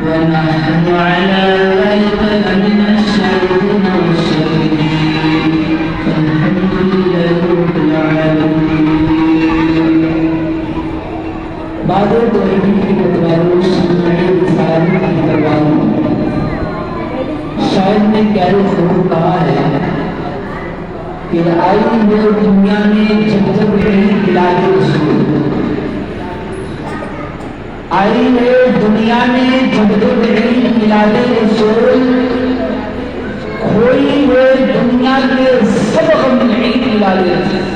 ونحن على ذلك لمن الشاهدين والشاهدين فالحمد لله رب العالمين. بعد توحید کی بتواروں شمع رسالت کی پروانوں شاید نے کہہ ضرور کہا ہے کہ آئی وہ دنیا میں جب جب رہی بلاد رسول، آئی ہے دنیا میں جب جب رہی بلاد رسول، کھوئی ہوئے دنیا کے سب غم نہیں بلاد رسول.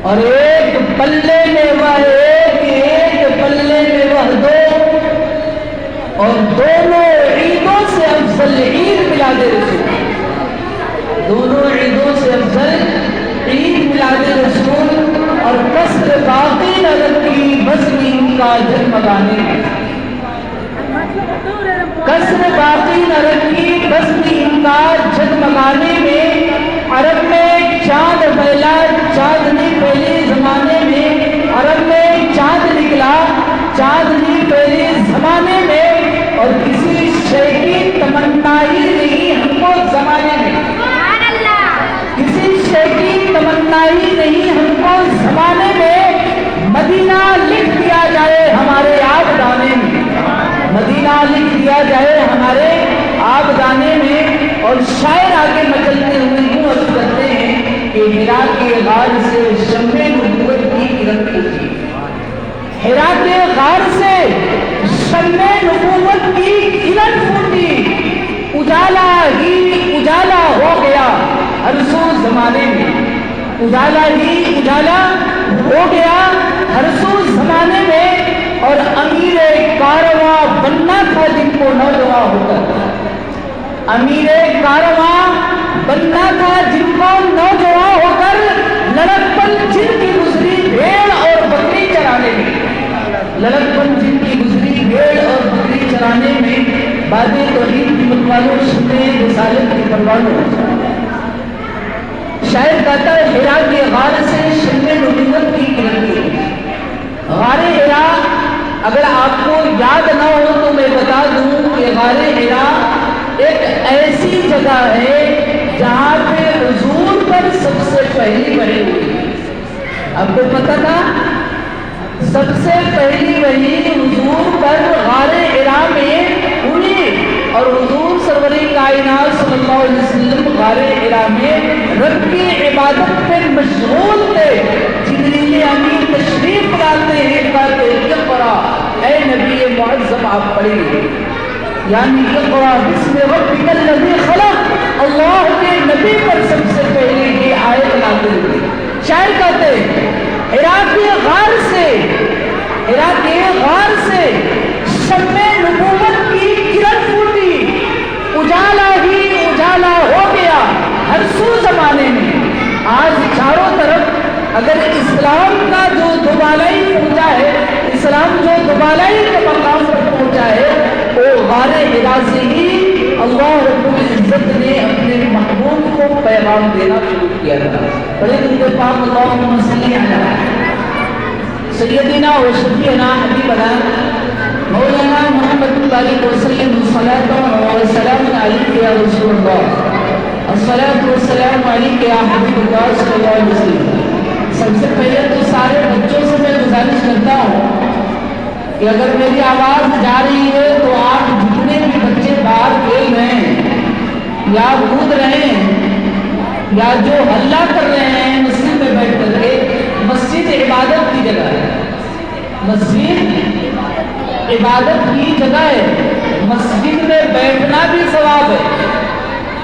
اور ایک پلے میں وہ ایک پلے میں وہ دو، اور دونوں عیدوں سے افضل عید میلاد رسول، دونوں عیدوں سے افضل عید میلاد رسول. اور قصر باقی نہ رکھی بزمی کا جھگمگانے میں، قصر باقی نہ رکھی بزمی کا جھگمگانے میں. عرب میں چاند پہلا چاندنی پہلے زمانے میں، عرب میں چاند نکلا چاندنی پہلے زمانے میں. اور کسی شے کی تمنا ہی نہیں ہم کو زمانے میں، کسی شے کی تمنا ہی نہیں ہم کو زمانے میں. مدینہ لکھ دیا جائے ہمارے آبدانے میں، مدینہ لکھ دیا جائے ہمارے آبدانے میں. اور شاعر آگے مچلتے ہوئے یوں عرض کرتے ہیں کہ حرا کے غار سے شمع نبوت کی کرن پھوٹی، حرا کے غار سے شمع نبوت کی کرن پھوٹی. اجالا ہی اجالا ہو گیا ہر سو زمانے میں، اجالا ہی اجالا ہو گیا ہر سو زمانے میں. اور امیر کارواں بننا تھا جن کو نوجوان ہو کر، امیر کارواں بننا تھا جن کو نوجوان ہو کر، لڑکپن جن کی گزری بھیڑ اور بکری چرانے میں، لڑکپن جن کی گزری بھیڑ اور بکری چرانے میں. باد توحید کی متوالوں شمع رسالت کی پروانوں. شاعر کہتا ہے حرا کے غار سے شمع نبوت کی کرن پھوٹی. غار حرا اگر آپ کو یاد نہ ہو تو میں بتا دوں کہ غار حرا ایک ایسی جگہ ہے جہاں پہ حضور پر سب سے پہلی وحی ہوئی. آپ کو پتا تھا سب سے پہلی وحی حضور پر غار حرا میں ہوئی. اور حضور سرور کائنات صلی اللہ علیہ وسلم غار حرا میں رب کی عبادت پہ مشغول تھے. جبریل امین تشریف لاتے ہیں کہتے ہیں اقرا اے نبی معظم آپ پڑھیے، یعنی اقرا بسم ربک الذی خلق. اللہ کے نبی پر سب سے پہلے یہ آیت نازل ہوئی. شاعر کہتے ہیں حرا کے غار سے، حرا کے غار سے شمع نبوت کی کرن پھوٹی. اجالا ہی اجالا ہو گیا ہر سو زمانے میں. آج چاروں طرف اگر اسلام کا جو دوبالائی پہنچا ہے، اسلام جو دوبالائی کے مقام پر پہنچا ہے، وہ غار حرا سے ہی اللہ رب العزت نے اپنے محبوب کو پیغام دینا شروع کیا تھا. بڑے دن کے پاک اللہم صلی علی سیدنا و شفیعنا حبیبنا مولانا محمد علیہ وسلم الصلاۃ والسلام علیک یا رسول اللہ، الصلاۃ والسلام علیک یا حبیب اللہ صلی اللہ علیہ وسلم. سب سے پہلے تو سارے بچوں سے میں گزارش کرتا ہوں کہ اگر میری آواز جا رہی ہے تو آپ جتنے بھی بچے باہر کھیل رہے ہیں یا کود رہے ہیں یا جو ہلہ کر رہے ہیں مسجد میں بیٹھ کر کے، مسجد عبادت کی جگہ ہے، مسجد عبادت کی جگہ ہے. مسجد میں بیٹھنا بھی ثواب ہے.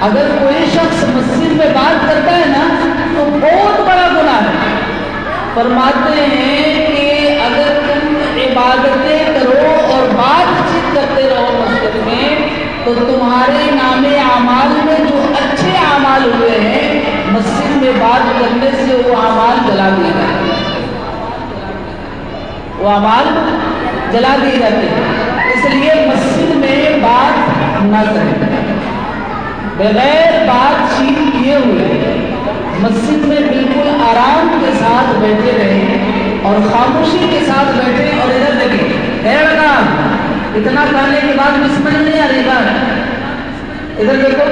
اگر کوئی شخص مسجد میں بات کرتا ہے نا تو بہت بڑا گناہ ہے. فرماتے ہیں کہ اگر تم عبادتیں کرو اور بات چیت کرتے رہو مسجد میں تو تمہارے نام اعمال میں جو اچھے اعمال ہوئے ہیں مسجد میں بات کرنے سے وہ اعمال جلا دیے جاتے ہیں، وہ اعمال جلا دیے جاتے ہیں. اس لیے مسجد میں بات نہ کریں، بغیر بات چیت کیے ہوئے مسجد میں بالکل آرام کے ساتھ بیٹھے رہیں اور خاموشی کے ساتھ بیٹھے. اور ادھر دیکھیں ادھر دیکھو،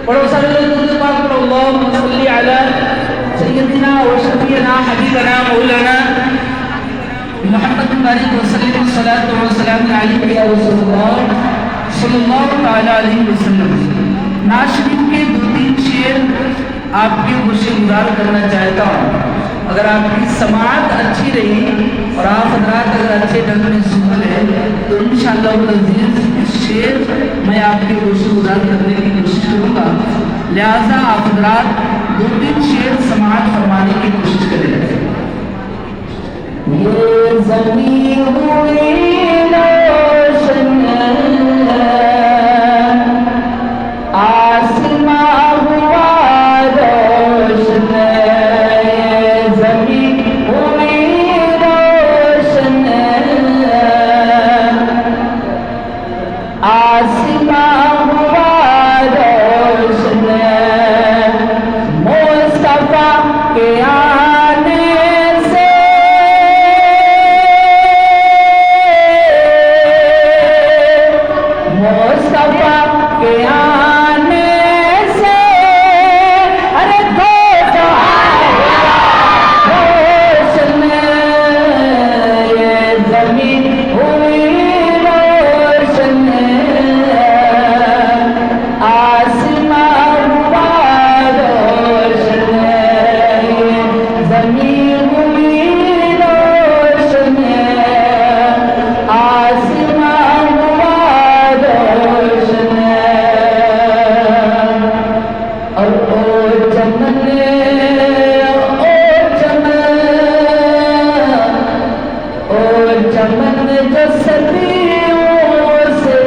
پڑھو سارے لوگ درود پاک پڑھو، اللہم صلی علی سیدنا و شفیعنا حبیبنا مولانا محمد بارک وسلم الصلاۃ والسلام علیک یا رسول اللہ صلی اللہ تعالی علیہ وسلم۔ نعت شریف کے 2-3 شعر آپ کے گوشے گزار کرنا چاہتا ہوں۔ اگر آپ کی سماعت اچھی رہی اور آپ حضرات اگر اچھے ڈھنگ میں سن لیں تو انشاءاللہ العزیز اس شعر میں آپ کے گوشے گزار کرنے کی کوشش کروں گا، لہٰذا آپ حضرات 2-3 شعر سماعت فرمانے کی کوشش کریں۔ یہ زمین ہوئی روشن، آسماں ہوا روشن، یہ زمین ہوئی روشن، آسماں ہوا روشن، مصطفیٰ کے آنے سے، مصطفیٰ کے آنے سے، ارے دو جہاں روشن، یہ زمین ہوئی روشن، آسماں ہوا روشن، یہ زمین ہوئی روشن، آسماں ہوا روشن، اور او چمن، او چمن، او چمن جو صدیوں سے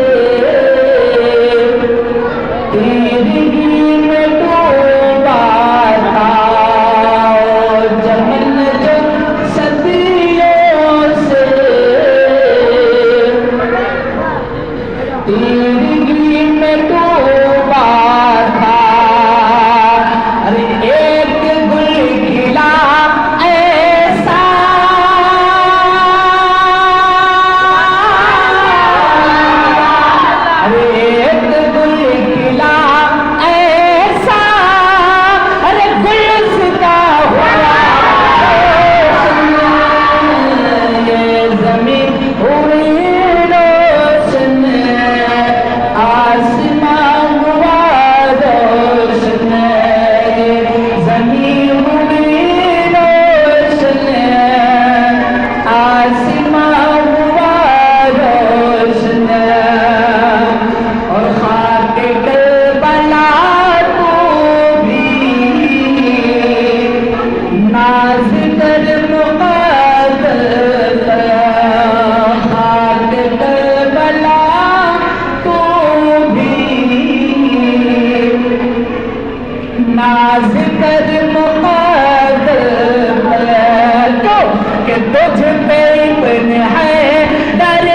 تیرگی میں ڈوبا تھا، او چمن جو صدیوں سے تیرگی میں ڈوبا تھا، ارے ایک گل کھلا ایسا، ارے ایک گل کھلا ایسا، ارے گلستہ ہوا روشن، یہ زمین ہوئی روشن، آسماں ہوا روشن، یہ زمین ہوئی روشن، آسماں ہوا روشن، اور خاک کربلا تو بھی ناز کر مقدس، خاک کربلا تو بھی ناز کر مقدس، کہ تجھ پہ ابن حیدر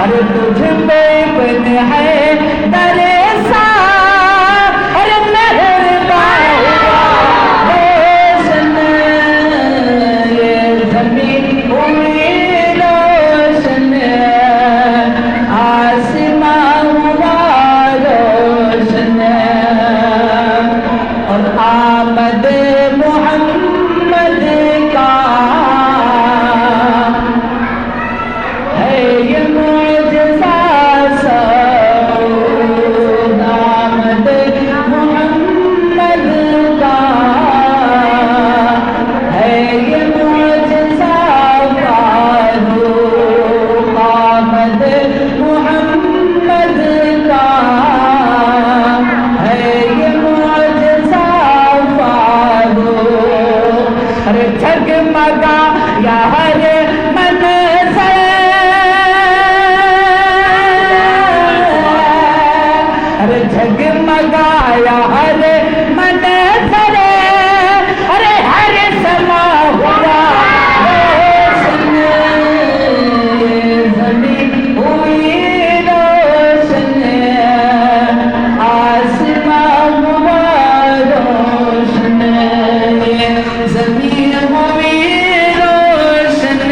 ارے تجھ پہ ابن حیدر ارے مہربان ہوا روشن، یہ زمین ہوئی روشن، آسماں ہوا روشن، اور آمد محمد کا ہے یہ معجزہ سعود، آمد محمد کا ہے یہ معجزہ فاروق، آمد محمد کا ہے یہ معجزہ فاروق، ارے جگمگا یا ہر منظر، ارے جگمگایا ہر منظر، ارے ہر سما ہوا روشن، زمین ہوئی روشن، آسماں ہوا روشن، زمین ہوئی روشن،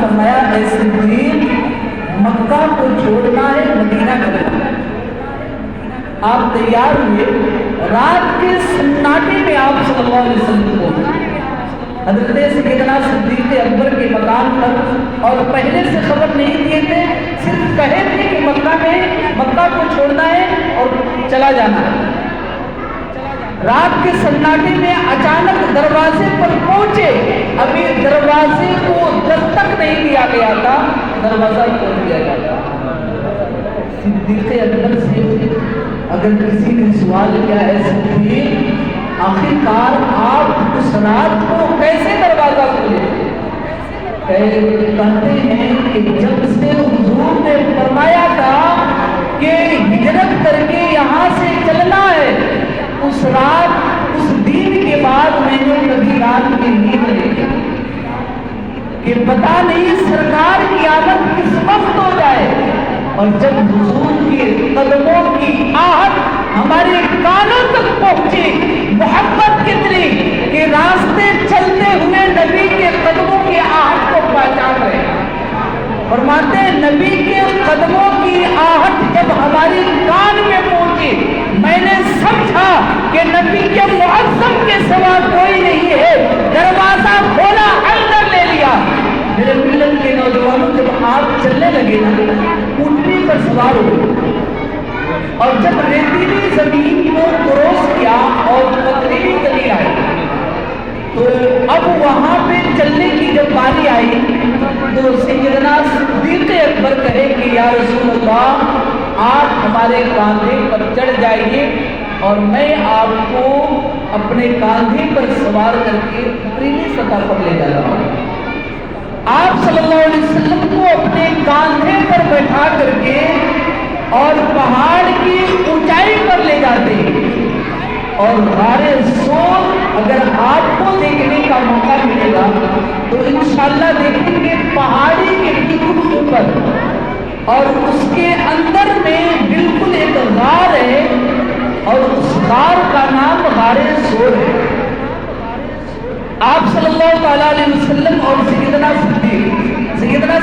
فرمایا اے صدیق مکہ کو چھوڑنا ہے مدینہ کرنا ہے۔ آپ تیار ہوئے، رات کے سناٹے میں آپ صلی اللہ علیہ وسلم کو حضرت سیدنا صدیق اکبر کے مکان پر، اور پہلے سے خبر نہیں دیے تھے، صرف کہے تھے کہ مکہ کو چھوڑنا ہے اور چلا جانا ہے۔ رات کے سناٹے میں اچانک دروازے پر پہنچے، ابھی دروازے کو دستک نہیں دیا گیا تھا، دروازہ کھول دیا گیا تھا۔ صدیق اکبر سے اگر کسی نے سوال کیا ہے صدیق آخر کار آپ اس رات کو کیسے دروازہ کھولے؟ کہتے ہیں کہ جب سے حضور نے فرمایا تھا کہ ہجرت کر کے یہاں سے چلنا ہے، اس رات اس دن کے بعد میں نے کبھی رات کی نیند نہیں کہ پتہ نہیں سرکار کی آمد کس وقت ہو جائے، اور جب حضور کے قدموں کی آہٹ ہمارے کانوں تک پہنچی، محبت کتنی کہ راستے چلتے ہوئے نبی کے قدموں کی آہٹ کو پہچان رہے ہیں۔ فرماتے ہیں نبی کے قدموں کی آہٹ جب ہماری کان میں پہنچی، میں نے سمجھا کہ نبی کے معظم کے سوا کوئی نہیں ہے، دروازہ کھولا، اندر لے لیا۔ میرے ملت کے نوجوانوں جب آپ چلنے لگے نا، اونٹنی پر سوار ہوئے، اور جب ریتیلی زمین کو کروس کیا اور پتھریلی گلی آئی، تو اب وہاں پہ چلنے کی جب باری آئی تو سیدنا صدیق اکبر کہے کہ یا رسول اللہ آپ ہمارے کاندھے پر چڑھ جائیے اور میں آپ کو اپنے کاندھے پر سوار کر کے پتھریلی سطح پر لے جا رہا ہوں۔ آپ صلی اللہ علیہ وسلم کو اپنے کاندھے پر بیٹھا کر کے اور پہاڑ کی اونچائی پر لے جاتے ہیں، اور غار ثور اگر آپ کو دیکھنے کا موقع ملے گا تو انشاءاللہ دیکھیں گے پہاڑی کے بالکل اوپر، اور اس کے اندر میں بالکل ایک غار ہے، اور اس غار کا نام غار ثور ہے۔ آپ صلی اللہ علیہ وسلم اور سیدنا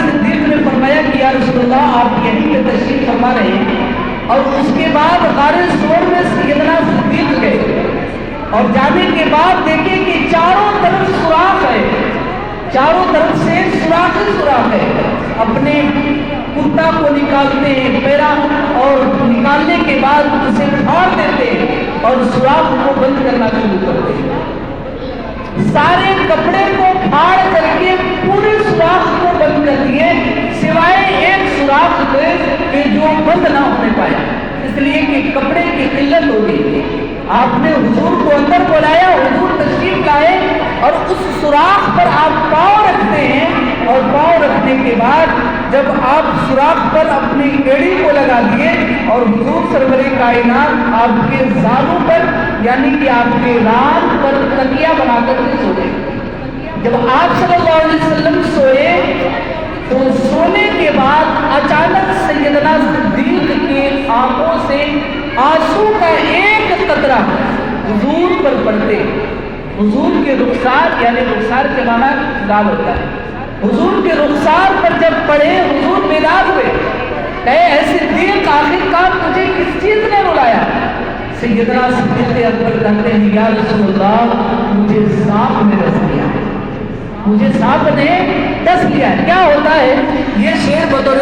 صدیق نے فرمایا کہ یا رسول اللہ آپ یہیں پہ تشریف فرما رہے ہیں، اور اس کے بعد غار ثور میں سیدنا صدیق گئے، اور جانے کے بعد دیکھیں کہ چاروں طرف سوراخ ہے، چاروں طرف سے سوراخ ہی سوراخ ہے۔ اپنے کرتا کو نکالتے ہیں پیرا، اور نکالنے کے بعد اسے پھاڑ دیتے ہیں اور سوراخ کو بند کرنا شروع کرتے ہیں۔ سارے کپڑے کو پھاڑ کر کے پورے سوراخ کو بند کر دیے، سوائے ایک سوراخ کے جو بند نہ ہونے پایا، اس لیے کہ کپڑے کی قلت ہو گئی۔ آپ نے حضور کو اندر بلایا، حضور تشریف لائے، اور اس سوراخ پر آپ پاؤں رکھتے ہیں، اور پاؤں رکھنے کے بعد جب آپ سوراخ پر اپنی ایڑی کو لگا دیے اور حضور سرور کائنات آپ کے زانوں پر یعنی کہ آپ کے ران پر تکیہ بنا کر کے سوئے۔ جب آپ صلی اللہ علیہ وسلم سوئے تو سونے کے بعد اچانک سیدنا صدیق کے آنکھوں سے آنسو کا ایک قطرہ حضور پر پڑتے، حضور کے رخسار یعنی رخسار کے معنی لال ہوتا ہے، حضور کے رخسار پر جب پڑے حضور بیدار ہوئے، کہے اے صدیق آخر کار تجھے کس چیز نے رلایا؟ سیدنا صدیق اکبر کہتے ہیں یا رسول اللہ مجھے سانپ نے ڈس لیا، مجھے سانپ نے ڈس لیا۔ کیا ہوتا ہے یہ شعر بطور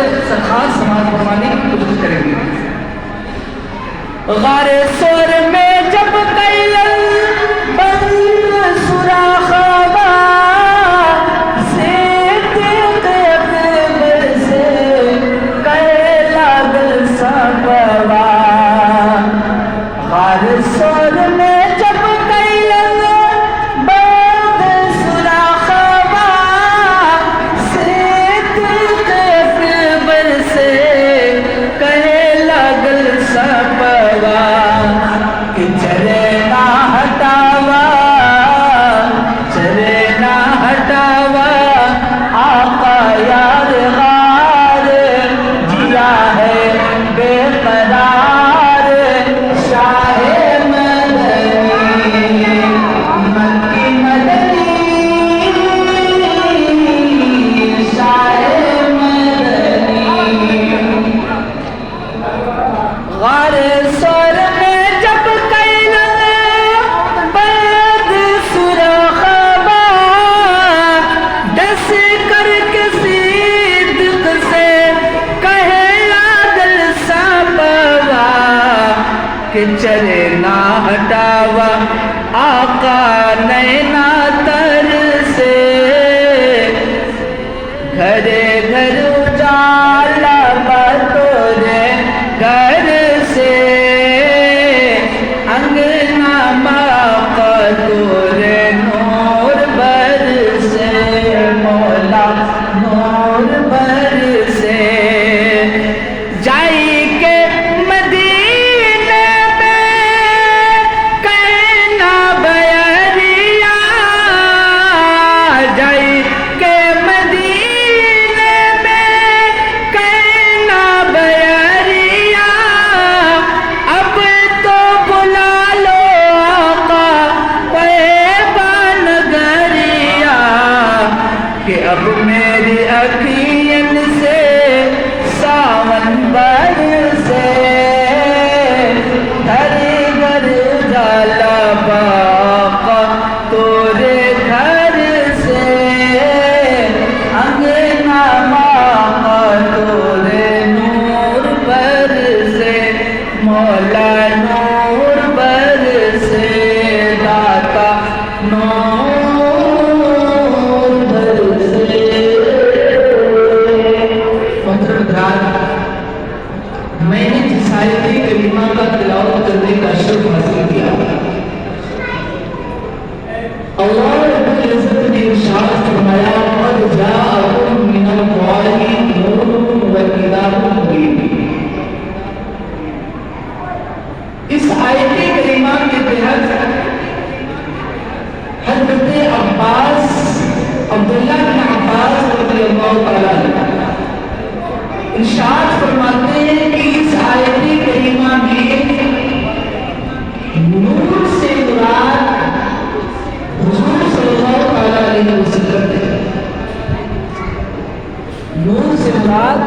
خاص سماعت فرمانے کی کوشش کریں گے۔ غار ثور میں جب قیلل بند سوراخ چرنا ہٹاوا آقا نینا تر سے گھر گھر اجالا بطورے گھر سے انگنا آقا تورے نور بر سے مولا نور بر سے جائی کے مدینے میں کہنا بیریا جائی کے مدینے میں کہنا بیریا اب تو بلا لو آقا طیبہ نگریا کہ اب میری اکھین سے ساون برسے گھر گھر اجالا آقا تورے گھر سے انگنا آقا تورے نور برسے مولا نور برسے داتا نور برسے میں نے جس آیت کریمہ کا تلاوت کرنے کا شرف حاصل کیا اللہ رب العزت نے ارشاد فرمایا قد جاءکم من اللہ نور وکتاب مبین اس آیت کریمہ کے تحت حضرت عباس عبداللہ بن عباس رضی اللہ تعالیٰ عنہ ارشاد فرماتے ہیں کہ اس آیت کریمہ میں نور سے مراد حضور صلی اللہ علیہ وسلم ہے نور سے مراد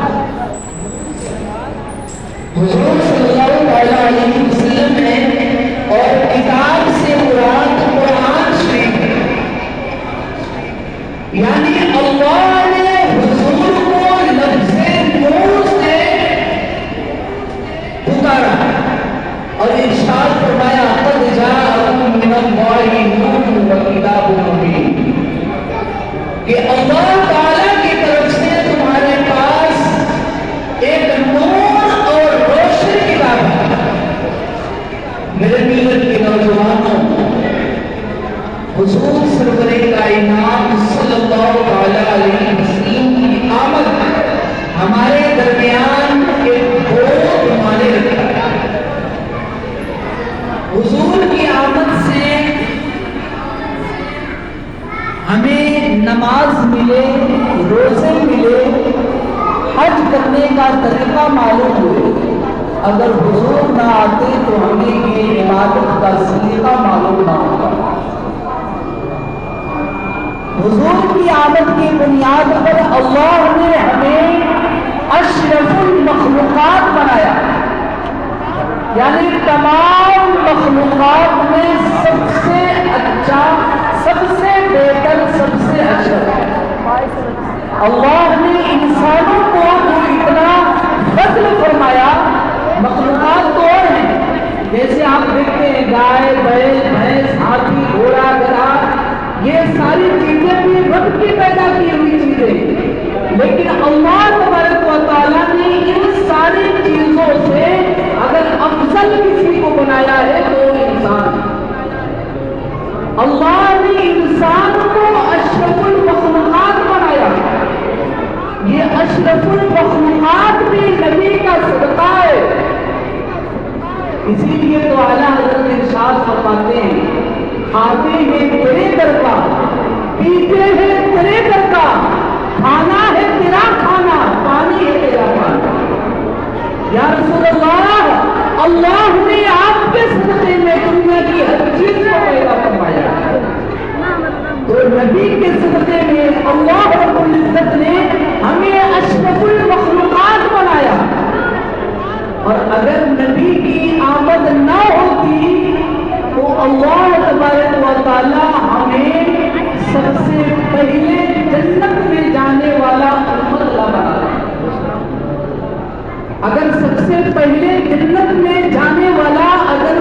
حضور صلی اللہ علیہ وسلم ہے اور کتاب سے مراد قرآن شریف ہے یعنی اللہ نے حضور کو لفظ نور سے پکارا اور ارشاد فرمایا قد جاءکم من اللہ نور وکتاب مبین کہ اللہ تعالیٰ کی طرف سے تمہارے پاس ایک نور اور روشن کتاب ہے میرے ملت کے نوجوانوں حضور سرور کائنات صلی اللہ علیہ وسلم کی آمد ہمارے درمیان ایک بہت معنی رکھتا ہے حضور کی آمد سے ہمیں نماز ملے روزے ملے حج کرنے کا طریقہ معلوم ہوئے اگر حضور نہ آتے تو ہمیں یہ عبادت کا سلیقہ معلوم نہ ہوگا حضور کی آمد کی بنیاد پر اللہ نے ہمیں اشرف المخلوقات بنایا یعنی تمام مخلوقات میں سب سے اچھا سب سے بہتر سب سے اشرف اللہ نے انسانوں کو جو اتنا فضل فرمایا مخلوقات تو اور ہیں جیسے آپ دیکھتے ہیں گائے بیل بھینس ہاتھی گھوڑا گدھا یہ ساری چیزیں بھی رب کی پیدا کی ہوئی چیزیں لیکن اللہ تبارک و تعالیٰ نے ان ساری چیزوں سے اگر افضل کسی کو بنایا ہے تو انسان اللہ نے انسان کو اشرف المخلوقات بنایا یہ اشرف المخلوقات بھی نبی کا صدقہ ہے اسی لیے تو اعلیٰ حضرت ارشاد فرماتے ہیں کھاتے ہیں تیرے در کا پیتے ہیں تیرے در کا کھانا ہے تیرا کھانا پانی ہے تیرا پانی یا رسول اللہ اللہ نے آپ کے صدقے میں دنیا کی ہر چیز کو پیدا فرمایا تو نبی کے صدقے میں اللہ رب العزت نے ہمیں اشرف المخلوقات بنایا اور اگر نبی کی آمد نہ ہوتی تو اللہ تبارک و تعالی ہمیں سب سے پہلے جنت میں جانے والا امت بنا اگر سب سے پہلے جنت میں جانے والا اگر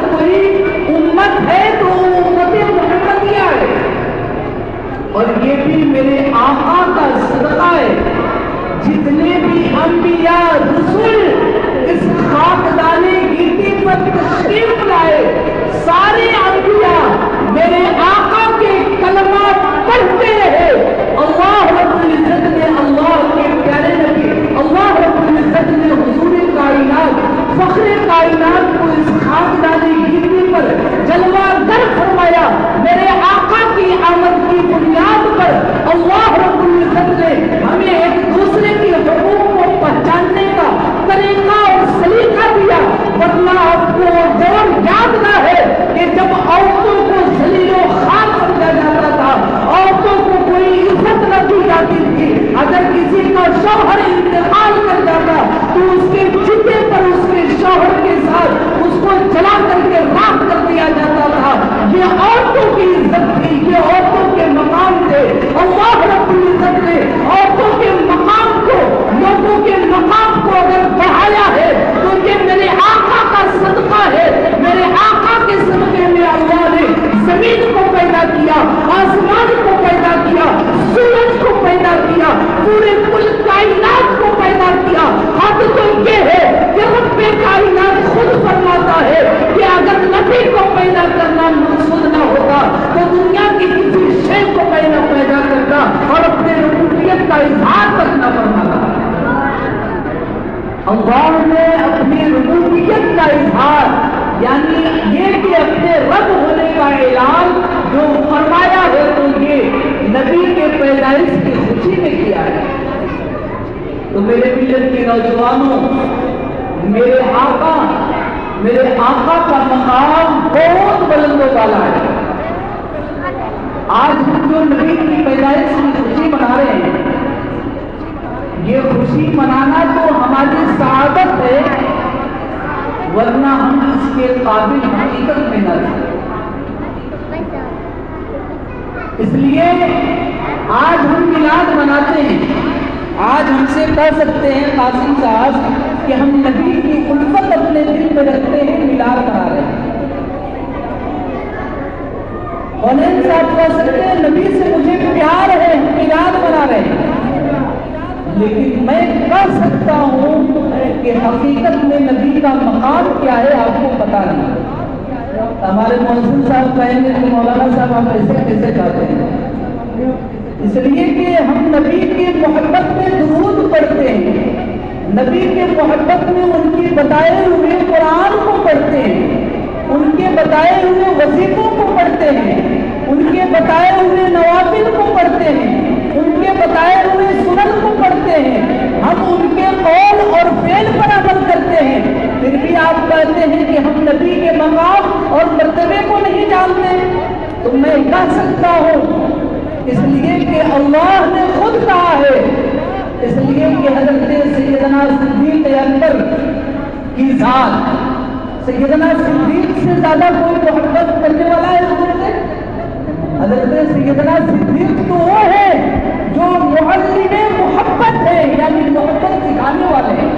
اگر کسی کا شوہر انتقال کر جاتا تو اس کے چتے پر اس کے شوہر کے ساتھ اس کو جلا کر کے راکھ کر دیا جاتا تھا. یہ عورتوں کی عزت تھی, یہ عورتوں کے مقام تھے. اللہ رب العزت نے عورتوں کے مقام کو, لوگوں کے مقام کو اگر بڑھایا ہے تو یہ میرے آقا کا صدقہ ہے. میرے آقا کے صدقے میں اللہ نے زمین کو پیدا کیا, آسمان کو پیدا کیا, سورج کو پیدا کیا, پورے کل کائنات کو پیدا کیا. حد تو یہ ہے کہ رب کائنات خود فرماتا ہے کہ اگر نبی کو پیدا کرنا مقصود نہ ہوتا تو دنیا کی کسی شے کو پیدا کرتا اور اپنے ربوبیت کا اظہار تک نہ فرماتا. اللہ نے اپنی ربوبیت کا اظہار یعنی یہ کہ اپنے رب ہونے کا اعلان جو فرمایا ہے تو یہ نبی کے پیدائش کی خوشی میں کیا ہے. تو میرے ملت کے نوجوانوں, میرے آقا کا مقام بہت بلند و بالا ہے. آج ہم جو نبی کی پیدائش کی خوشی منا رہے ہیں, یہ خوشی منانا تو ہماری سعادت ہے, ورنہ ہم اس کے قابل حقیقت میں نہ تھے. اس لیے آج ہم میلاد مناتے ہیں. آج ہم سے کہہ سکتے ہیں قاسم صاحب کہ ہم نبی کی الفت اپنے دل میں رکھتے ہیں, میلاد منا رہے ہیں. مولین صاحب کہہ سکتے ہیں نبی سے مجھے پیار ہے, ہم میلاد منا رہے ہیں. لیکن میں کہہ سکتا ہوں کہ حقیقت میں نبی کا مقام کیا ہے آپ کو پتا نہیں. ہمارے مؤذن صاحب کہیں گے کہ مولانا صاحب آپ ایسے کیسے کہتے ہیں؟ اس لیے کہ ہم نبی کی محبت میں درود پڑھتے ہیں, نبی کے محبت میں ان کی بتائے ہوئے قرآن کو پڑھتے ہیں, ان کے بتائے ہوئے وظیفوں کو پڑھتے ہیں, ان کے بتائے ہوئے نوافل کو پڑھتے ہیں, ان کے بتائے ہوئے سنن کو پڑھتے ہیں. ہم ان کے قول اور فعل پر عمل کرتے ہیں. پھر بھی آپ کہتے ہیں کہ ہم نبی کے مقام اور مرتبے کو نہیں جانتے. تو میں کہہ سکتا ہوں اس لیے کہ اللہ نے خود کہا ہے, اس لیے کہ حضرت سیدنا صدیق اکبر کی ذات, سیدنا صدیق سے زیادہ کوئی محبت کرنے والا ہے حضرت سے؟ حضرت سیدنا صدیق تو وہ ہے جو معلم محبت ہے, یعنی محبت سکھانے والے ہیں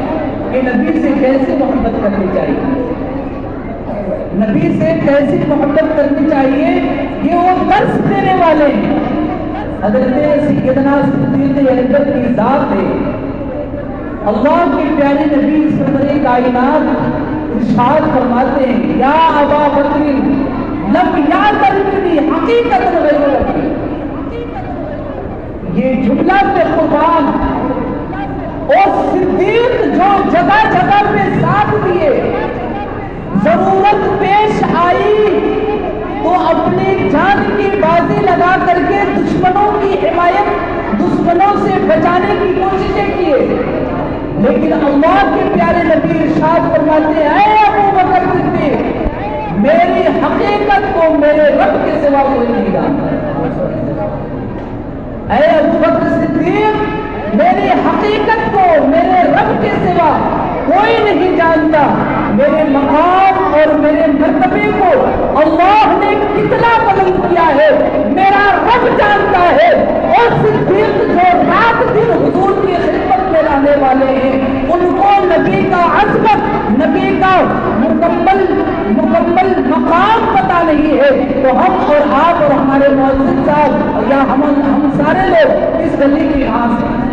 کہ نبی سے کیسے محبت کرنی چاہیے, نبی سے کیسی محبت کرنی چاہیے, یہ وہ درس دینے والے ہیں. حضرت سیدنا صدیق اکبر کی ذات ہے. اللہ کے پیارے نبی سرور کائنات ارشاد فرماتے ہیں یا ابا بکر لم یعترفنی حقیقت غیر ربی. یہ جملہ پہ قربان اور صدیق جو جگہ جگہ پہ ساتھ دیے, ضرورت پیش آئی تو اپنی جان کی بازی لگا کر کے دشمنوں کی حمایت, دشمنوں سے بچانے کی کوششیں کیے. لیکن اللہ کے پیارے نبی ارشاد فرماتے ہیں اے ابو بکر صدیق, میری حقیقت کو میرے رب کے سوا کوئی نہیں جانتا. اے ابو بکر صدیق, میری حقیقت کو میرے رب کے سوا کوئی نہیں جانتا. میرے مقام اور میرے مرتبے کو اللہ نے کتنا بلند کیا ہے میرا رب جانتا ہے. اور صدیق جو رات دن حضور کی خدمت میں رہنے والے ہیں, ان کو نبی کا عظمت, نبی کا مکمل مقام پتا نہیں ہے. تو ہم اور آپ اور ہمارے مؤذن صاحب یا ہم سارے لوگ اس گلی کی آس ہیں,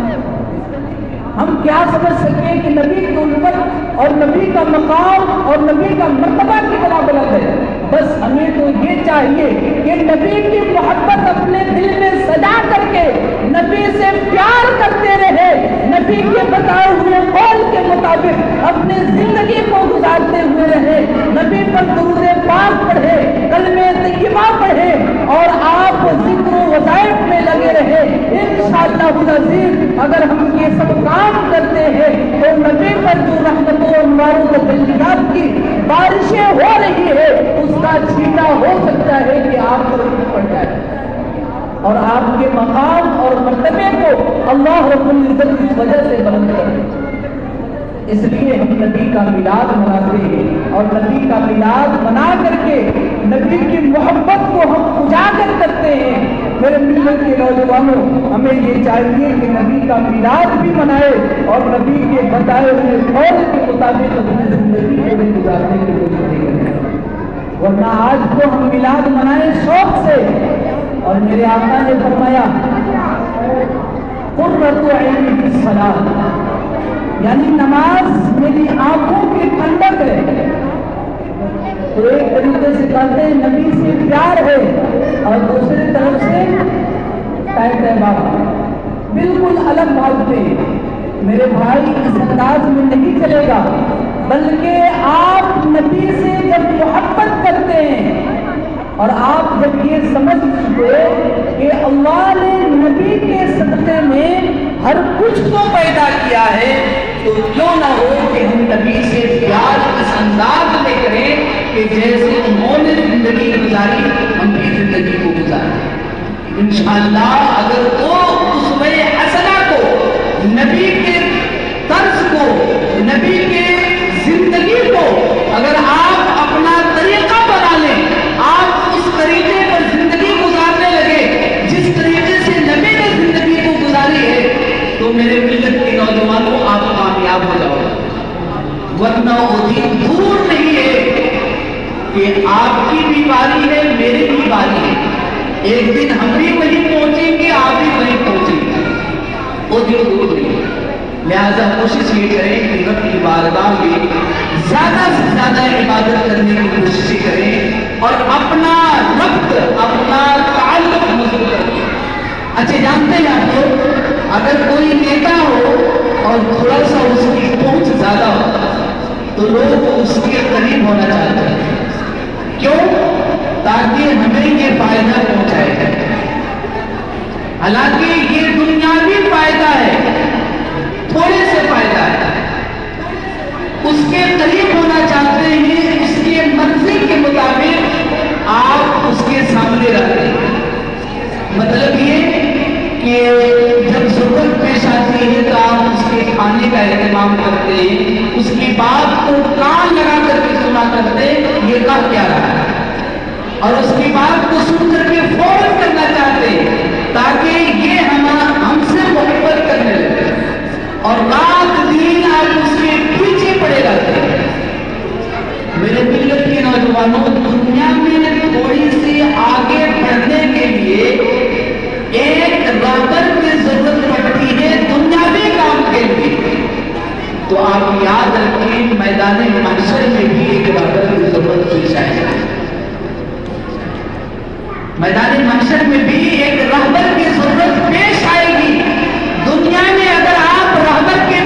ہم کیا سمجھ سکیں کہ نبی کی الفت اور نبی کا مقام اور نبی کا مرتبہ کتنا بلند ہے. بس ہمیں تو یہ چاہیے کہ نبی کی محبت اپنے دل میں سجا کر کے نبی سے پیار کرتے رہے, نبی کے بتائے ہوئے قول کے مطابق اپنے زندگی کو گزارتے ہوئے رہے, نبی پر درود پاک پڑھے, کلمہ طیبہ پڑھے اور آپ ذکر و وظائف میں لگے رہے. انشاءاللہ العزیز اگر ہم یہ سب کام کرتے ہیں تو نبی پر جو رحمتوں اور انواروں و تجلیات کی بارشیں ہو رہی ہے اس کا چھیٹا ہو سکتا ہے کہ آپ پر پڑ جائے. اور آپ کے مقام اور مرتبے کو اللہ رب العزت اس وجہ سے بلند کرے۔ اس لیے ہم نبی کا میلاد مناتے ہیں، اور نبی کا میلاد منا کر کے نبی کی محبت کو ہم اجاگر کرتے ہیں۔ میرے ملت کے نوجوانوں، ہمیں یہ چاہیے کہ نبی کا میلاد بھی منائے اور نبی کے بتائے ہوئے قول کے مطابق اپنی زندگی کو بھی گزارنے کی کوشش کریں، ورنہ آج تو ہم میلاد منائیں شوق سے، اور میرے آقا نے فرمایا قرۃ عینی فی الصلاۃ، یعنی نماز میری آنکھوں کی ٹھنڈک ہے۔ تو ایک طریقے سے کہتے ہیں نبی سے پیار ہے، اور دوسری طرف سے بالکل الگ بھاگتے ہیں۔ میرے بھائی اس انداز میں نہیں چلے گا، بلکہ آپ نبی سے جب محبت کرتے ہیں اور آپ جب یہ سمجھ چکے کہ اللہ نے نبی کے صدقے میں ہر کچھ کو پیدا کیا ہے، تو کیوں نہ ہو کہ ہم نبی سے پیار اس انداز میں کریں کہ جیسے انہوں نے زندگی گزاری ہم بھی زندگی کو گزاریں۔ انشاءاللہ اگر وہ اسوہ حسنہ کو، نبی کے طرز کو، نبی کے زندگی کو اگر آپ اپنا طریقہ بنا لیں، آپ اس طریقے پر زندگی گزارنے لگے جس طریقے سے نبی نے زندگی کو گزاری ہے، تو میرے ملت کے نوجوانوں آپ کامیاب ہو جاؤ گے۔ ورنہ وہ دن دور نہیں ہے کہ آپ کی بھی باری ہے، میری بھی باری ہے، ایک دن ہم بھی وہیں پہنچیں گے، آپ بھی وہیں پہنچیں گے، وہ دن دور نہیں ہے۔ لہذا کوشش یہ کریں کہ رب کی بارگاہ میں زیادہ سے زیادہ عبادت کرنے کی کوشش کریں اور اپنا ربط، اپنا تعلق مضبوط کریں۔ اچھا جانتے ہیں آپ لوگ، اگر کوئی نیتا ہو اور تھوڑا سا اس کی پہنچ زیادہ ہو تو لوگ اس کے قریب ہونا چاہتے ہیں، کیوں؟ تاکہ ہمیں یہ فائدہ پہنچائے جائے۔ حالانکہ یہ دنیاوی فائدہ ہے، تھوڑے سے فائدہ ہے، اس کے قریب ہونا چاہتے ہیں، اس کے مرضی کے مطابق آپ اس کے سامنے رکھتے ہیں۔ مطلب یہ کہ جب ضرورت پیش آتی ہے تو آپ اس کے کھانے کا اہتمام کرتے ہیں، اس کی بات کو کان لگا کر کے سنا کرتے ہیں یہ کہہ کیا رہا ہے، اور اس کی بات کو سن کر کے فوراً کرنا چاہتے ہیں تاکہ یہ ہم سے محبت کرنے لگے، اور رات دن آپ اس کے پیچھے پڑے رہتے ہیں۔ میرے ملت کے نوجوانوں، دنیا میں تھوڑی سی آگے بڑھنے کے لیے ایک رہبر کی ضرورت پڑتی ہے دنیاوی کام کے لیے، تو آپ یاد رکھیں میدان محشر میں بھی ایک رہبر کی ضرورت پیش آئے گی۔ میدان محشر میں بھی ایک رہبر کی ضرورت پیش آئے گی۔ دنیا میں اگر آپ رہبر کے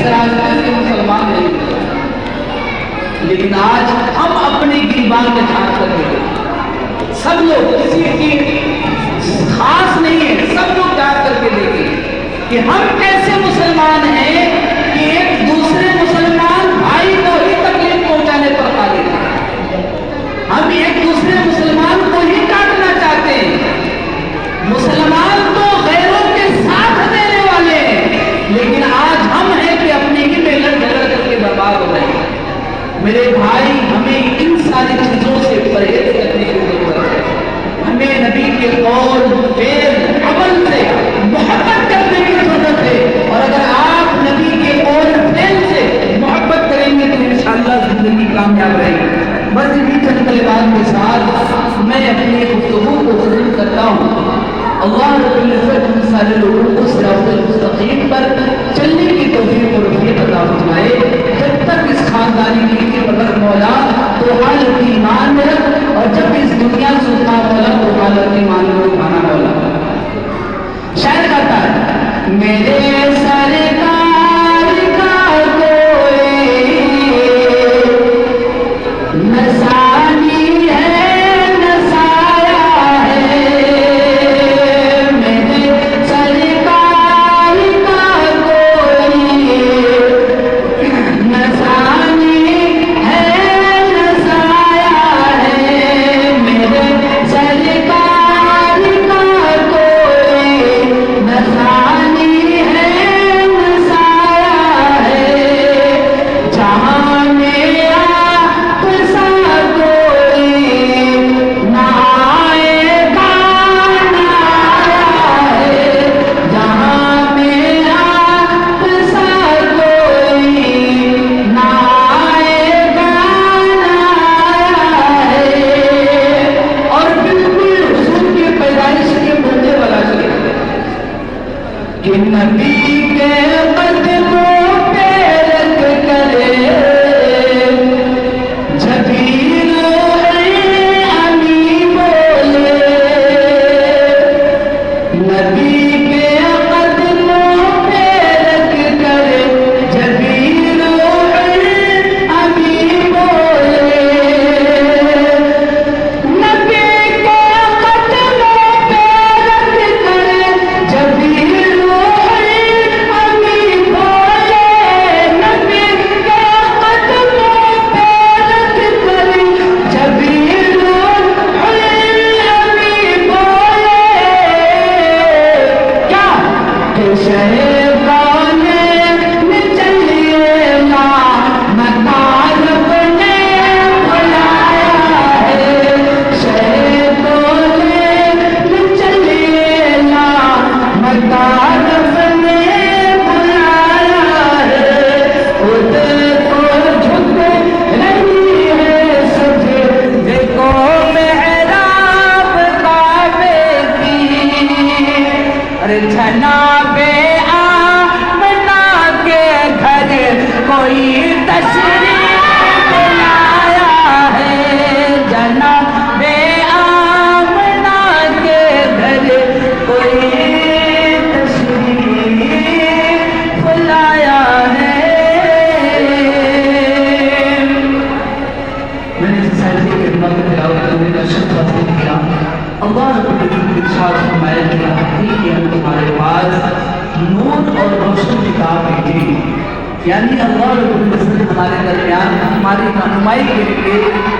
اس راستے سے مسلمان نہیں ہوتے، لیکن آج ہم اپنی گریبان میں جھانک کر کے دیکھیں، سب لوگ، کسی کی خاص نہیں ہے، سب لوگ جھانک کر کے دیکھیں کہ ہم کیسے مسلمان ہیں کہ ایک دوسرے مسلمان بھائی کو ہی تکلیف پہنچانے پر قادر ہیں، ہم ایک دوسرے مسلمان کو ہی کاٹنا چاہتے ہیں۔ مسلمان تو غیروں کے ساتھ دینے والے ہیں، لیکن آج ہم ہیں کہ اپنے ہی میں لڑ جھگڑ کر کے برباد ہو رہے ہیں۔ میرے بھائی، ہمیں ان ساری چیزوں سے پرہیز کرنے کی ضرورت ہے، ہمیں نبی کے قول، فعل، عمل سے محبت کرنے کی ضرورت ہے، اور اگر آپ نبی کے قول، فعل سے محبت کریں گے تو انشاءاللہ زندگی کامیاب رہے گی۔ بس انہی چند کلمات کے ساتھ میں اپنی گفتگو کو ختم کرتا ہوں۔ اللہ رب العزت ہم سارے لوگوں کو صراط المستقیم پر چلنے کی توفیق اور عافیت عطا فرمائے۔ جب تک اس خاندانی کی قدر مولا تو حالت ایمان میں رکھ، اور جب اس دنیا سے اٹھا مولا تو حالت ایمان میں اٹھانا مولا۔ شاعر کہتا ہے، میرے سرکار کا کوئی نسانی ہے، نسایا ہے، میرے سرکار کا کوئی نسانی ہے، نسایا ہے، میرے سرکار کا کوئی نسانی ہے، نسایا ہے، جہاں میں آپ سا کوئی نہ آئے گا، نہ آیا ہے، جہاں میں آپ سا کوئی نہ آئے گا، نہ آیا ہے۔ اور بالکل حضور کی پیدائش کے موقع والا شریف ہے کہ نبی کے قدموں پہ رکھ کرے جبریل امی بولے، نبی کے قدموں پہ رکھ کرے جبریل امی بولے، نبی کے قدموں پہ رکھ کرے جبریل امی بولے، نبی کے قدموں پہ رکھ کرے جبریل امی بولے، کیا کہ شیطان نے چلیے نا مطالب نے بلایا ہے، شیطان نے چلیے نا مطالب نے بلایا ہے، ادھر کو جھک رہی ہے سب، دیکھو محراب کعبے کی، ارے جناب آمنہ کے گھر کوئی تشریف لایا ہے، جناب آمنہ کے گھر کوئی تشریف لایا ہے۔ میں نے اس سائل کی خدمت میں تلاوت کرنے کا شرف حاصل کیا۔ اللہ رب العزت نے ارشاد فرمایا کہ حقیقی ہم تمہارے پاس نور اور روشن کتاب بھیجی، یعنی اللہ رب العزت نے ہمارے درمیان ہماری رہنمائی کے لیے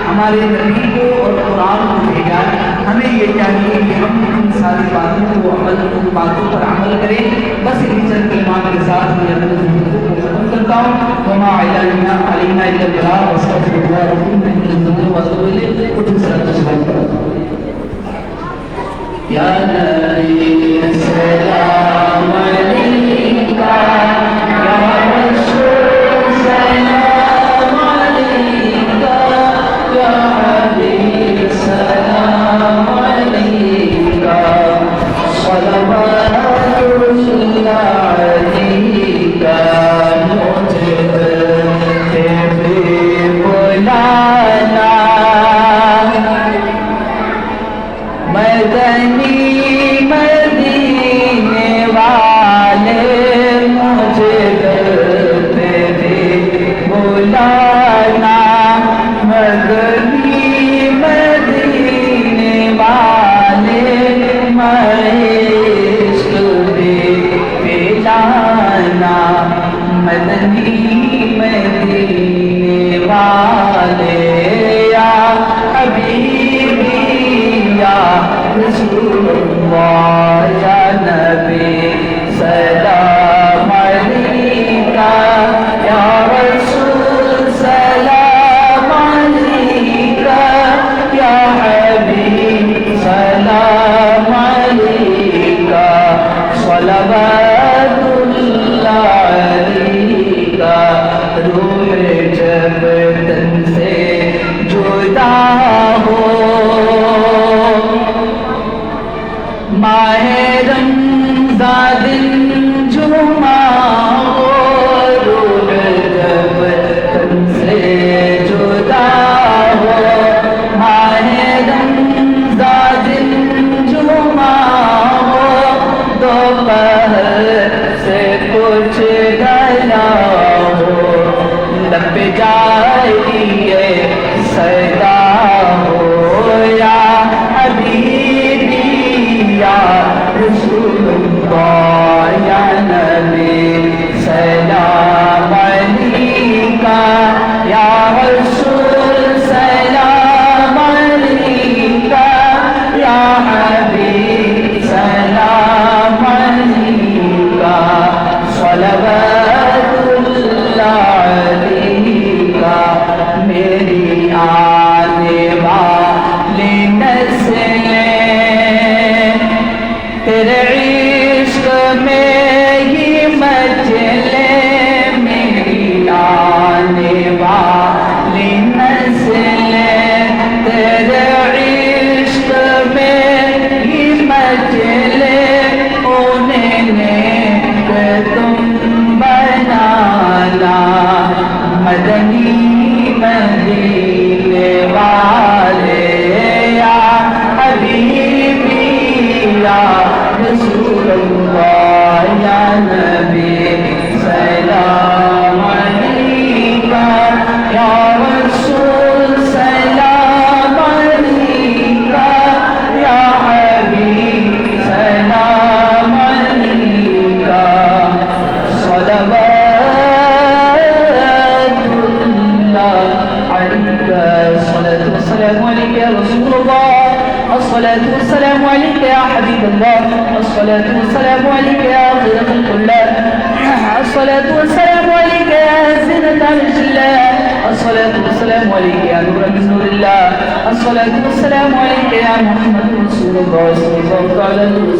ہمارے نبی کو اور قرآن کو بھیجا۔ ہمیں یہ چاہیے کہ ہم ان ساری باتوں کو ان باتوں پر عمل کریں۔ بس انہی چند کلمات کے ساتھ میں اپنے گفتگو کو ختم کرتا ہوں۔ وما علینا الا البلاغ، واستغفر اللہ ربی من الذنوب واتوب الیہ۔ اٹھو سر تشریف کرو۔ یا نبی السلام علیکہ، یا رسول سلام علیکہ، یا حبیب سلام علیکہ، صلوات اللہ علیکہ، مجھے بھی بلانا، مدنی مدینے مدنی مدینے والے یا حبیبی یا رسول اللہ یا نبی سلام علیکہ یا رسول سلام علیکہ یا حبیب سلام علیکہ صلوات اللہ علیکہ روح جب تن سے جدا ہو ماہ رمضان دن جمعہ ہو روح جب تن سے جدا ہو ماہ رمضان دن جمعہ ہو دوپہر سے کچھ ڈھلا ہو لب جائیے صدا ہو یا حبیبی یا رسول اللہ یا نبی سلام علیکہ یا رسول سلام علیکہ یا حبیب سلام علیکہ صلوات اللہ علیکہ میری آنے والی نسلیں تیرے عشق میں ہی مچلے میری آنے والی نسلیں تیرے عشق میں ہی مچلے انہیں نیک تم بنانا مدنی مدینے والے یا حبیبی یا رسول اللہ یا نبی سلام علیکہ یا رسول سلام علیکہ یا حبیب سلام علیکہ صلوات اللہ علیکہ الصلاة والسلام علیکہ یا رسول اللہ الصلاة والسلام عليك يا حبيب الله الصلاة والسلام عليك يا خير خلق الله الصلاة والسلام عليك يا زينة عرش الله الصلاة والسلام عليك يا نور من نور الله الصلاة والسلام عليك يا محمد رسول الله صلى الله عليه وسلم